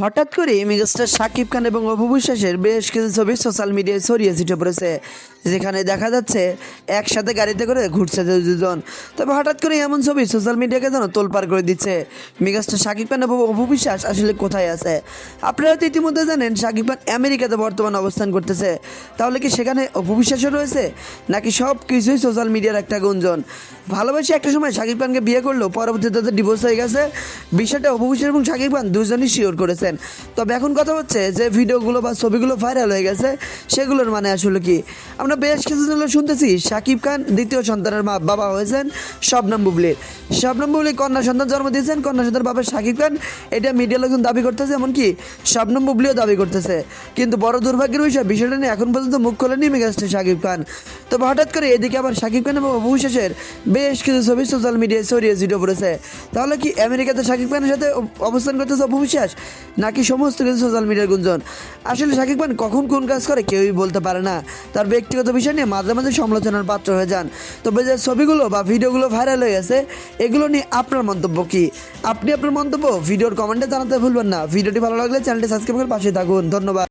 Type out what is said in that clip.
হঠাৎ করে মেগাস্টার শাকিব খান এবং অপু বিশ্বাসের বেশ কিছু ছবি সোশ্যাল মিডিয়ায় ছড়িয়ে ছিটে পড়েছে, যেখানে দেখা যাচ্ছে একসাথে গাড়িতে করে ঘুরছে দুজন। তবে হঠাৎ করে এমন ছবি সোশ্যাল মিডিয়াকে যেন তোলপাড় করে দিচ্ছে। মেগাস্টার শাকিব খান এবং অপু বিশ্বাস আসলে কোথায় আছে? আপনারা তো ইতিমধ্যে জানেন শাকিব খান আমেরিকাতে বর্তমানে অবস্থান করতেছে। তাহলে কি সেখানে অপু বিশ্বাসও রয়েছে, নাকি সব কিছুই সোশ্যাল মিডিয়ার একটা গুঞ্জন? ভালোবাসি একটা সময় শাকিব খানকে বিয়ে করলেও পরবর্তীতে তাদের ডিভোর্স হয়ে গেছে, বিষয়টা অপু বিশ্বাস এবং শাকিব খান দুজনই শিওর করেছেন। তবে এখন কথা হচ্ছে যে ভিডিওগুলো বা ছবিগুলো ভাইরাল হয়ে গেছে, সেগুলোর মানে আসলে কি? আমরা বেশ কিছুদিন হলো শুনতেছি শাকিব খান দ্বিতীয় সন্তানের বাবা হয়েছেন শবনম বুবলী। শবনম বুবলী কন্যা সন্তান জন্ম দিয়েছেন, কন্যা সন্তান বাবা শাকিব খান, এটা মিডিয়া লোকজন দাবি করতেছে, এমনকি শবনম বুবলীও দাবি করতেছে। কিন্তু বড় দুর্ভাগ্যের বিষয়টা নিয়ে এখন পর্যন্ত মুখ খোলেনি মেগাস্টার শাকিব খান। তবে হঠাৎ করে এদিকে আবার শাকিব খান এবং অপু বিশ্বাসের বেশ কিছু ছবি সোশ্যাল মিডিয়ায় ছড়িয়ে ছিটিয়ে পড়েছে। তাহলে কি আমেরিকাতে শাকিব খানের সাথে অবস্থান করতেছে অপু বিশ্বাস, নাকি সমস্ত কিছু সোশ্যাল মিডিয়ার গুঞ্জন? আসলে শাকিব খান কখন কোন কাজ করে কেউই বলতে পারে না। তার ব্যক্তিগত বিষয় নিয়ে মাঝে মাঝে সমালোচনার পাত্র হয়ে যান। তবে যে ছবিগুলো বা ভিডিওগুলো ভাইরাল হয়ে গেছে, এগুলো নিয়ে আপনার মন্তব্য কি? আপনি আপনার মন্তব্য ভিডিওর কমেন্টে জানাতে ভুলবেন না। ভিডিওটি ভালো লাগলে চ্যানেলটি সাবস্ক্রাইব করে পাশে থাকুন। ধন্যবাদ।